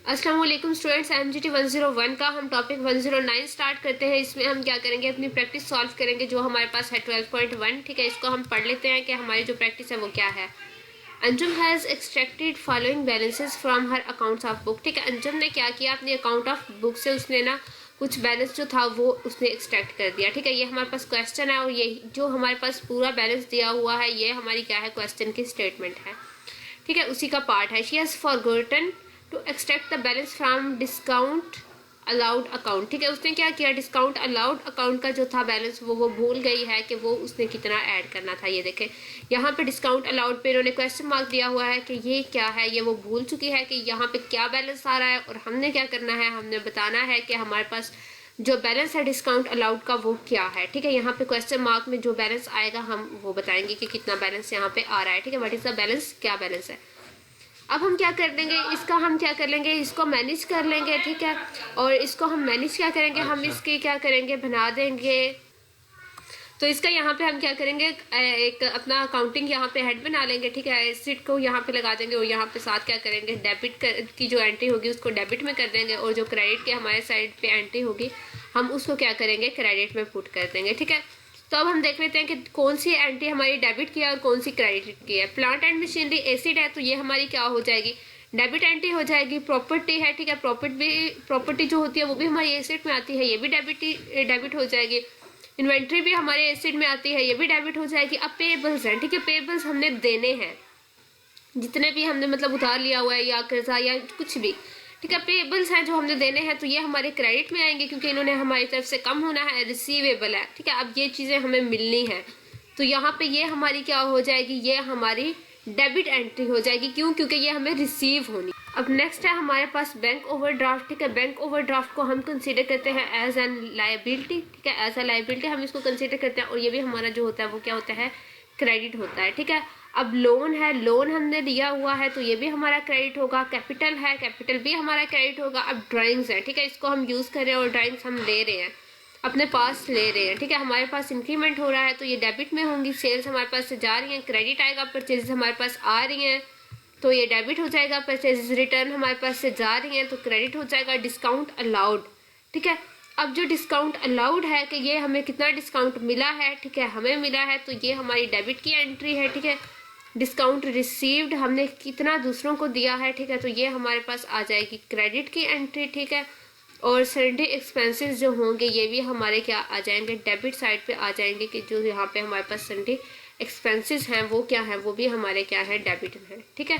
अस्सलाम वालेकुम students, MGT101 का हम टॉपिक 109 स्टार्ट करते हैं। इसमें हम क्या करेंगे, अपनी प्रैक्टिस सॉल्व करेंगे जो हमारे पास है 12.1। ठीक है, इसको हम पढ़ लेते हैं कि हमारी जो प्रैक्टिस है वो क्या है। Anjum has extracted following balances from her accounts of book. ठीक है, अंजुम ने क्या किया, अपने अकाउंट ऑफ बुक से उसने ना कुछ बैलेंस जो था वो उसने एक्सट्रैक्ट कर दिया। ठीक है, ये हमारे पास क्वेश्चन है और ये जो हमारे पास पूरा बैलेंस दिया हुआ है ये हमारी क्या है, क्वेश्चन की स्टेटमेंट है। ठीक है, उसी का पार्ट है। She has forgotten to extract the balance from discount allowed account. ठीक है, उसने क्या किया, डिस्काउंट अलाउड अकाउंट का जो था बैलेंस वो भूल गई है कि वो उसने कितना ऐड करना था। ये देखें यहाँ पे डिस्काउंट अलाउड पे इन्होंने क्वेश्चन मार्क दिया हुआ है कि ये क्या है, ये वो भूल चुकी है कि यहाँ पे क्या बैलेंस आ रहा है। और हमने क्या करना है, हमने बताना है कि हमारे पास जो बैलेंस है डिस्काउंट अलाउड का वो क्या है। ठीक है, यहाँ पे क्वेश्चन मार्क में जो बैलेंस आएगा हम वो बताएंगे कि कितना बैलेंस यहाँ पे आ रहा है। ठीक है, व्हाट इज द बैलेंस, क्या बैलेंस है। अब हम क्या कर देंगे, इसका हम क्या कर लेंगे, इसको मैनेज कर लेंगे। ठीक है, और इसको हम मैनेज क्या करेंगे, हम इसके क्या करेंगे, बना देंगे। तो इसका यहाँ पे हम क्या करेंगे, एक अपना अकाउंटिंग यहाँ पे हेड बना लेंगे। ठीक है, एसिड को यहाँ पे लगा देंगे और यहाँ पे साथ क्या करेंगे, डेबिट की जो एंट्री होगी उसको डेबिट में कर देंगे और जो क्रेडिट के हमारे साइड पे एंट्री होगी हम उसको क्या करेंगे, क्रेडिट में पुट कर देंगे। ठीक है, तो अब हम देख लेते हैं कि कौन सी एंट्री हमारी डेबिट की है और कौन सी क्रेडिट की है। प्लांट एंड मशीनरी एसिड है तो ये हमारी क्या हो जाएगी, डेबिट एंट्री हो जाएगी। प्रॉपर्टी है, ठीक है, प्रॉपर्टी जो होती है वो भी हमारी एसिड में आती है, ये भी डेबिट हो जाएगी। इन्वेंट्री भी हमारे एसिड में आती है, ये भी डेबिट हो जाएगी। अब पेबल्स हैं, ठीक है, पेबल्स हमने देने हैं, जितने भी हमने मतलब उधार लिया हुआ है या कर्जा या कुछ भी। ठीक है, पेबल्स हैं जो हमने देने हैं तो ये हमारे क्रेडिट में आएंगे क्योंकि इन्होंने हमारी तरफ से कम होना है, रिसीवेबल है। ठीक है, अब ये चीजें हमें मिलनी है तो यहाँ पे ये हमारी क्या हो जाएगी, ये हमारी डेबिट एंट्री हो जाएगी। क्यों, क्योंकि ये हमें रिसीव होनी। अब नेक्स्ट है हमारे पास बैंक ओवरड्राफ्ट। ठीक है, बैंक ओवरड्राफ्ट को हम कंसीडर करते हैं एज एन लायबिलिटी। ठीक है, एज ए लायबिलिटी हम इसको कंसीडर करते हैं और ये भी हमारा जो होता है वो क्या होता है, क्रेडिट होता है। ठीक है, अब लोन है, लोन हमने लिया हुआ है तो ये भी हमारा क्रेडिट होगा। कैपिटल है, कैपिटल भी हमारा क्रेडिट होगा। अब ड्राइंग्स है, ठीक है, इसको हम यूज कर रहे हैं और ड्राइंग्स हम ले रहे हैं, अपने पास ले रहे हैं। ठीक है, हमारे पास इंक्रीमेंट हो रहा है तो ये डेबिट में होंगी। सेल्स हमारे पास से जा रही हैं, क्रेडिट आएगा। परचेजेस हमारे पास आ रही हैं तो ये डेबिट हो जाएगा। परचेजेस रिटर्न हमारे पास से जा रही हैं तो क्रेडिट हो जाएगा। डिस्काउंट अलाउड, ठीक है, अब जो डिस्काउंट अलाउड है कि ये हमें कितना डिस्काउंट मिला है, ठीक है, हमें मिला है तो ये हमारी डेबिट की एंट्री है। ठीक है, डिस्काउंट रिसीव्ड हमने कितना दूसरों को दिया है, ठीक है, तो ये हमारे पास आ जाएगी क्रेडिट की एंट्री। ठीक है, और सन्डे एक्सपेंसेस जो होंगे ये भी हमारे क्या आ जाएंगे, डेबिट साइड पे आ जाएंगे कि जो यहाँ पे हमारे पास सन्डे एक्सपेंसेस हैं वो क्या है, वो भी हमारे क्या है, डेबिट है। ठीक है,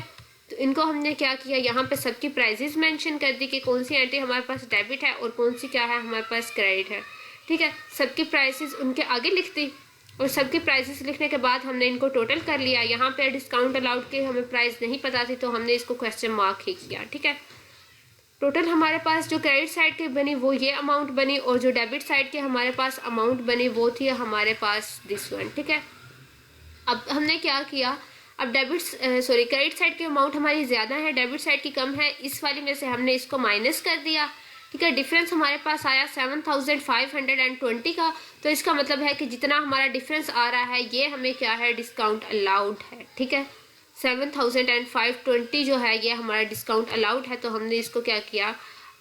तो इनको हमने क्या किया, यहाँ पे सबकी प्राइजेस मेंशन कर दी कि कौन सी एंट्री हमारे पास डेबिट है और कौन सी क्या है हमारे पास क्रेडिट है। ठीक है, सबकी प्राइसेस उनके आगे लिख दी और सबकी प्राइसेस लिखने के बाद हमने इनको टोटल कर लिया। यहाँ पे डिस्काउंट अलाउड के हमें प्राइस नहीं पता थी तो हमने इसको क्वेश्चन मार्क ही किया। ठीक है, टोटल हमारे पास जो क्रेडिट साइड की बनी वो ये अमाउंट बनी और जो डेबिट साइड की हमारे पास अमाउंट बनी वो थी हमारे पास दिस वन। ठीक है, अब हमने क्या किया, अब क्रेडिट साइड की अमाउंट हमारी ज्यादा है, डेबिट साइड की कम है, इस वाली में से हमने इसको माइनस कर दिया। ठीक है, डिफरेंस हमारे पास आया 7520 का, तो इसका मतलब है कि जितना हमारा डिफरेंस आ रहा है ये हमें क्या है, डिस्काउंट अलाउड है। ठीक है, 7520 जो है ये हमारा डिस्काउंट अलाउड है तो हमने इसको क्या किया,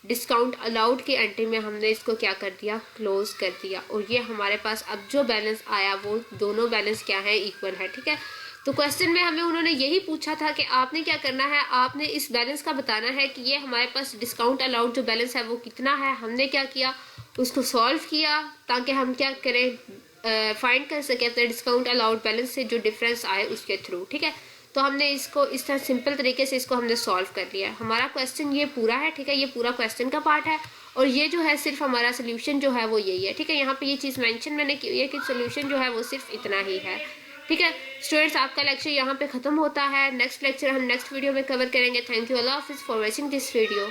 डिस्काउंट अलाउड की एंट्री में हमने इसको क्या कर दिया, क्लोज कर दिया। और ये हमारे पास अब जो बैलेंस आया वो दोनों बैलेंस क्या है, इक्वल है। ठीक है, तो क्वेश्चन में हमें उन्होंने यही पूछा था कि आपने क्या करना है, आपने इस बैलेंस का बताना है कि ये हमारे पास डिस्काउंट अलाउड जो बैलेंस है वो कितना है। हमने क्या किया, उसको सॉल्व किया ताकि हम क्या करें, फाइंड कर सके अपने डिस्काउंट अलाउड बैलेंस से जो डिफरेंस आए उसके थ्रू। ठीक है, तो हमने इसको इस तरह सिंपल तरीके से इसको हमने सॉल्व कर लिया। हमारा क्वेश्चन ये पूरा है। ठीक है, ये पूरा क्वेश्चन का पार्ट है और ये जो है सिर्फ हमारा सोल्यूशन जो है वो यही है। ठीक है, यहाँ पे ये चीज़ मेंशन मैंने की है कि सोल्यूशन जो है वो सिर्फ इतना ही है। ठीक है स्टूडेंट्स, आपका लेक्चर यहाँ पे खत्म होता है। नेक्स्ट लेक्चर हम नेक्स्ट वीडियो में कवर करेंगे। थैंक यू, अल्लाह हाफिज़ फॉर वॉचिंग दिस वीडियो।